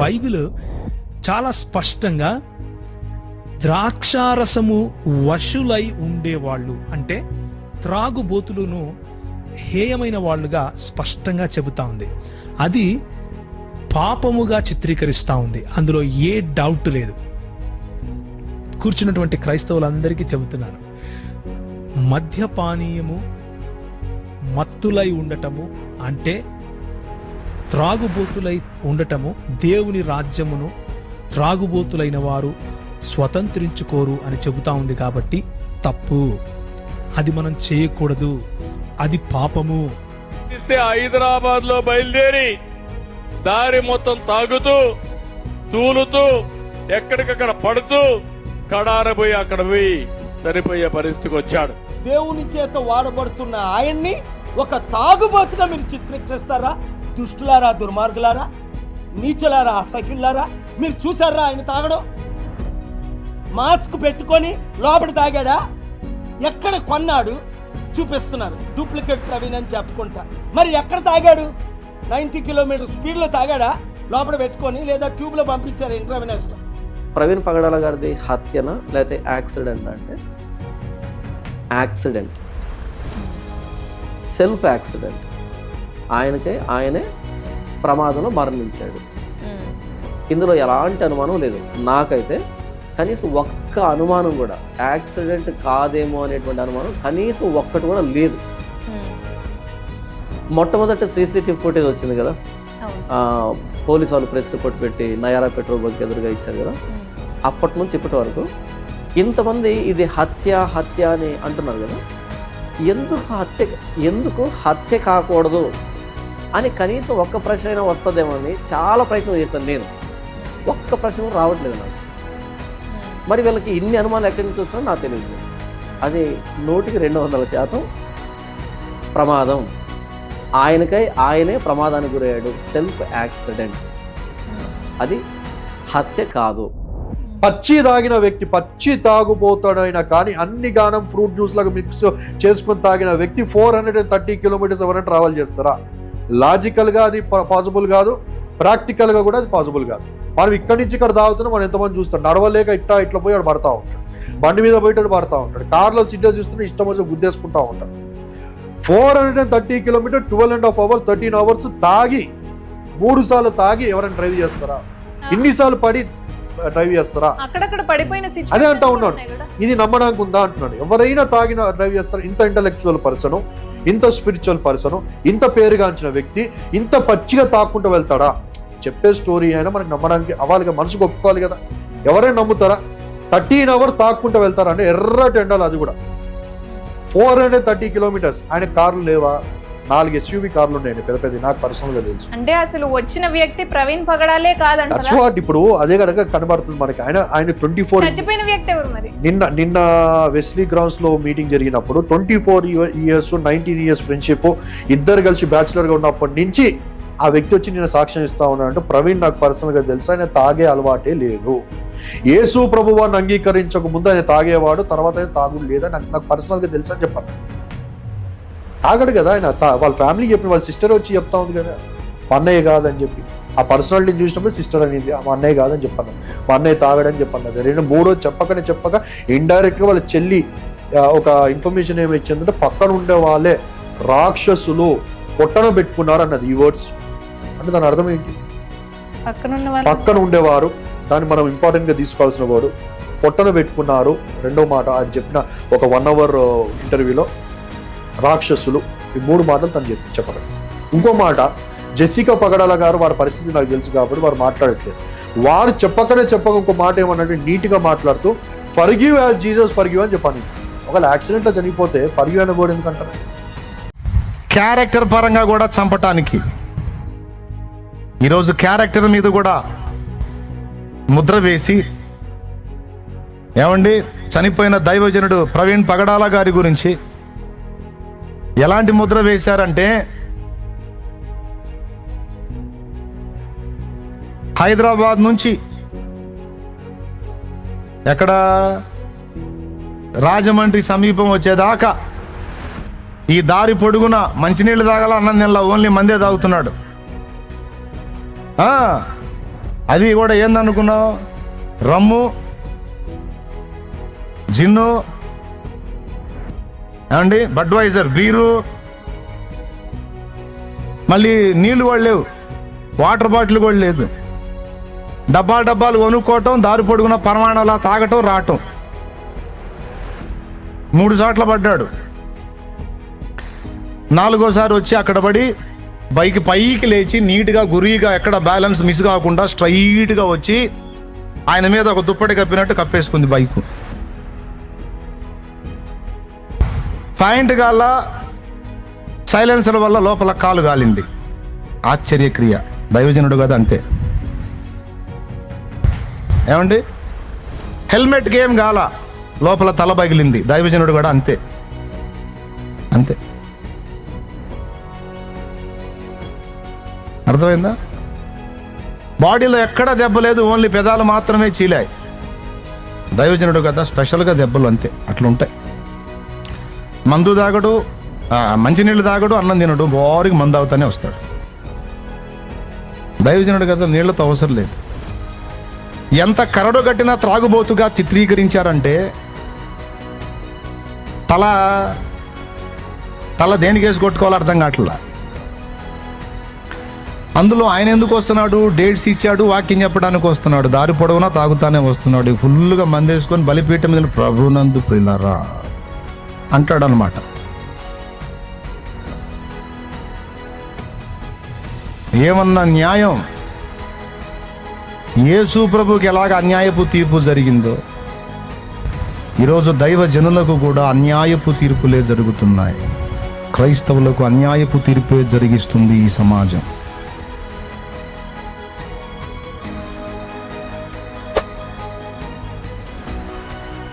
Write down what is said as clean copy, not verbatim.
Bible చాలా స్పష్టంగా ద్రాక్షారసము వశులై ఉండేవాళ్ళు అంటే త్రాగుబోతులను హేయమైన వాళ్ళుగా స్పష్టంగా చెబుతా ఉంది. అది పాపముగా చిత్రీకరిస్తూ ఉంది, అందులో ఏ డౌట్ లేదు. కూర్చున్నటువంటి క్రైస్తవులందరికీ చెబుతున్నాను, మద్యపానీయము మత్తులై ఉండటము అంటే త్రాగుబోతులై ఉండటము, దేవుని రాజ్యమును త్రాగుబోతులైన వారు స్వతంత్రించుకోరు అని చెబుతా ఉంది. కాబట్టి తప్పు, అది మనం చేయకూడదు, అది పాపము. హైదరాబాద్ లో బయలుదేరి దారి మొత్తం తాగుతూ తూలుతూ ఎక్కడికక్కడ పడుతూ కడారబోయి అక్కడ పోయి చనిపోయే పరిస్థితికి వచ్చాడు. దేవుని చేత వాడబడుతున్న ఆయన్ని ఒక తాగుబోతుగా మీరు చిత్రీకరిస్తారా? దుష్టులారా, దుర్మార్గులారా, నీచలారా, అసహ్యులారా, మీరు చూసారా ఆయన తాగడం? మాస్క్ పెట్టుకొని లోపల తాగాడా? ఎక్కడ కొన్నాడు? చూపిస్తున్నారు డూప్లికేట్ ప్రవీణ్ అని చెప్పుకుంటా. మరి ఎక్కడ తాగాడు? 90 కిలోమీటర్ స్పీడ్లో తాగాడా? లోపల పెట్టుకొని, లేదా ట్యూబ్లో పంపించారు ఇంట్రావెనస్లో? ప్రవీణ్ పగడాల గారిది హత్యనా లేకపోతే యాక్సిడెంట్ అంటే యాక్సిడెంట్, సెల్ఫ్ యాక్సిడెంట్. ఆయనే ప్రమాదంలో మరణించాడు. ఇందులో ఎలాంటి అనుమానం లేదు. నాకైతే కనీసం ఒక్క అనుమానం కూడా యాక్సిడెంట్ కాదేమో అనేటువంటి అనుమానం కనీసం ఒక్కటి కూడా లేదు. మొట్టమొదట CCTV ఫుటేజ్ వచ్చింది కదా, పోలీసు వాళ్ళు ప్రెస్ రిపోర్ట్ పెట్టి నయారా పెట్రోల్ బంక్ ఎదురుగా ఇచ్చారు కదా, అప్పటి నుంచి ఇప్పటి వరకు ఇంతమంది ఇది హత్య అని అంటున్నారు కదా, ఎందుకు హత్య కాకూడదు అని కనీసం ఒక్క ప్రశ్న అయినా వస్తుందేమో అని చాలా ప్రయత్నం చేశాను నేను. ఒక్క ప్రశ్న రావట్లేదు నాకు. మరి వీళ్ళకి ఇన్ని అనుమానాలు ఎక్కడి నుంచి వస్తుందో నాకు తెలియదు. అది 100% ప్రమాదం. ఆయనే ప్రమాదానికి గురయ్యాడు, సెల్ఫ్ యాక్సిడెంట్, అది హత్య కాదు. పచ్చి తాగిన వ్యక్తి, పచ్చి తాగుపోతాడైనా కానీ అన్ని గానం ఫ్రూట్ జ్యూస్ లాగా మిక్స్ చేసుకొని తాగిన వ్యక్తి 430 కిలోమీటర్స్ ఎవరైనా ట్రావెల్ చేస్తారా? లాజికల్గా అది పాసిబుల్ కాదు, ప్రాక్టికల్గా కూడా అది పాసిబుల్ కాదు. మనం ఇక్కడి నుంచి ఇక్కడ తాగుతున్నాం, మనం ఎంతమంది చూస్తాం. నడవలేక ఇట్లా పోయి వాడు పడతా ఉంటాడు, బండి మీద పోయేటాడు పడతా ఉంటాడు, కార్లో సిగ్నల్ చూస్తున్నా ఇష్టం వచ్చి గుద్దేసుకుంటా ఉంటాడు. 430 కిలోమీటర్ 12.5 hours 13 hours తాగి 3 సార్లు తాగి ఎవరైనా డ్రైవ్ చేస్తారా? ఇన్నిసార్లు పడి డ్రైవ్ చేస్తారా? అదే అంటా ఉన్నాను. ఇది నమ్మడానికి ఉందా అంటున్నాడు. ఎవరైనా తాగిన డ్రైవ్ చేస్తారా? ఇంత ఇంటలెక్చువల్ పర్సను, ఇంత స్పిరిచువల్ పర్సను, ఇంత పేరుగాంచిన వ్యక్తి ఇంత పచ్చిగా తాక్కుంటూ వెళ్తాడా? చెప్పే స్టోరీ అయినా మనకి నమ్మడానికి అవ్వాలిగా, మనసుకు ఒప్పుకోవాలి కదా. ఎవరైనా నమ్ముతారా? 13 hours తాక్కుంటూ వెళ్తారా అంటే ఎర్రటి ఎండలు, అది కూడా 430 కిలోమీటర్స్. ఆయన కార్లు లేవా? 4 SUV కార్లు ఉన్నాయండి, పెద్ద నాకు పర్సనల్ గా తెలుసు. అంటే అసలు వచ్చిన వ్యక్తి ప్రవీణ్ పగడాలే కాదంటారా? ఇప్పుడు అదే కనుక కనబడుతుంది మనకి. ఆయన 24 చచ్చిపోయిన వ్యక్తి ఎవరు మరి? నిన్న వెస్లీ గ్రౌండ్స్ లో మీటింగ్ జరిగినప్పుడు 24 years 19 years ఫ్రెండ్షిప్, ఇద్దరు కలిసి బ్యాచులర్ గా ఉన్నప్పటి నుంచి ఆ వ్యక్తి వచ్చి నేను సాక్ష్యం ఇస్తా ఉన్నానంటే, ప్రవీణ్ నాకు పర్సనల్ గా తెలుసు, ఆయన తాగే అలవాటే లేదు. యేసు ప్రభువాన్ని అంగీకరించక ముందు ఆయన తాగేవాడు, తర్వాత ఆయన తాగుడు లేదా నాకు పర్సనల్ గా తెలుసు అని చెప్పాను. తాగడు కదా ఆయన, వాళ్ళ ఫ్యామిలీ చెప్పిన, వాళ్ళ సిస్టర్ వచ్చి చెప్తా ఉంది కదా మా అన్నయ్య కాదని చెప్పి. ఆ పర్సనాలిటీని చూసినప్పుడు సిస్టర్ అనేది మా అన్నయ్య కాదని చెప్పాను, మా అన్నయ్య తాగడని చెప్పాను. అది 2-3 చెప్పక ఇండైరెక్ట్ గా వాళ్ళ చెల్లి ఒక ఇన్ఫర్మేషన్ ఏమి ఇచ్చిందంటే, పక్కన ఉండే వాళ్ళే రాక్షసులు పొట్టన పెట్టుకున్నారు అన్నది. ఈ వర్డ్స్ అంటే దాని అర్థం ఏంటి? పక్కన ఉండేవారు, దాన్ని మనం ఇంపార్టెంట్ గా తీసుకోవాల్సిన వాడు, పొట్టన పెట్టుకున్నారు. రెండో మాట ఆయన చెప్పిన ఒక 1 hour ఇంటర్వ్యూలో రాక్షసులు, ఈ 3 మాటలు తను చెప్పారు. ఇంకో మాట, జెసికా పగడాల గారు వారి పరిస్థితి నాకు తెలుసు కాబట్టి వారు మాట్లాడట్లేదు. వారు చెప్పక ఇంకో మాట ఏమన్నట్టు నీట్గా మాట్లాడుతూ ఫర్గివ్ యాజ్ జీసస్ ఫర్గివ్ అని చెప్పాను. ఒకవేళ యాక్సిడెంట్లో చనిపోతే ఫర్గివ్ అని కూడా ఎందుకంటారు? క్యారెక్టర్ పరంగా కూడా చంపటానికి ఈరోజు క్యారెక్టర్ మీద కూడా ముద్ర వేసి, ఏమండి చనిపోయిన దైవజనుడు ప్రవీణ్ పగడాల గారి గురించి ఎలాంటి ముద్ర వేశారంటే, హైదరాబాద్ నుంచి ఎక్కడ రాజమండ్రి సమీపం వచ్చేదాకా ఈ దారి పొడుగున మంచినీళ్ళు తాగాల, అన్నం నెల ఓన్లీ మందే తాగుతున్నాడు. అది కూడా ఏందనుకున్నావు? రమ్ము, జిన్ను, ఏమండి బడ్వైజర్ బీరు, మళ్ళీ నీళ్లు కూడా లేవు, వాటర్ బాటిల్ కూడా లేదు. డబ్బాలు కొనుక్కోవటం, దారి పొడుగున పరమాణాలా తాగటం, రావటం. 3 చోట్ల పడ్డాడు. 4వసారి వచ్చి అక్కడ పడి బైక్ పైకి లేచి నీట్గా గురిగా ఎక్కడ బ్యాలెన్స్ మిస్ కాకుండా స్ట్రైట్గా వచ్చి ఆయన మీద ఒక దుప్పటి కప్పినట్టు కప్పేసుకుంది బైక్. పాయింట్ గాల సైలెన్సర్ వల్ల లోపల కాలు గాలింది. ఆశ్చర్యక్రియ. దైవజనుడు కదా, అంతే. ఏమండి, హెల్మెట్ గేమ్ గాల, లోపల తల పగిలింది. దైవజనుడు కూడా అంతే. అంతే. అర్థమైందా? బాడీలో ఎక్కడా దెబ్బ లేదు, ఓన్లీ పెదాలు మాత్రమే చీలాయి. దైవజనుడు కదా, స్పెషల్గా దెబ్బలు అంతే, అట్లుంటాయి. మందు తాగడు, మంచినీళ్ళు తాగడు, అన్నం తినడు, బోరికి మందు అవుతానే వస్తాడు. దైవజనుడు కదా, నీళ్లతో అవసరం లేదు. ఎంత కరడు కట్టినా త్రాగుబోతుగా చిత్రీకరించారంటే తల దేనికి వేసి కొట్టుకోవాలో అర్థం కావట్లా. అందులో ఆయన ఎందుకు వస్తున్నాడు? డేట్స్ ఇచ్చాడు, వాక్యం చెప్పడానికి వస్తున్నాడు. దారి పొడవునా తాగుతానే వస్తున్నాడు. ఫుల్గా మందేసుకొని బలిపీఠం మీద ప్రభునందు ప్రియులారా అంటాడు అనమాట. ఏమన్నా న్యాయం? యేసు ప్రభుకి ఎలాగ అన్యాయపు తీర్పు జరిగిందో ఈరోజు దైవ జనులకు కూడా అన్యాయపు తీర్పులే జరుగుతున్నాయి. క్రైస్తవులకు అన్యాయపు తీర్పే జరిగిస్తుంది ఈ సమాజం.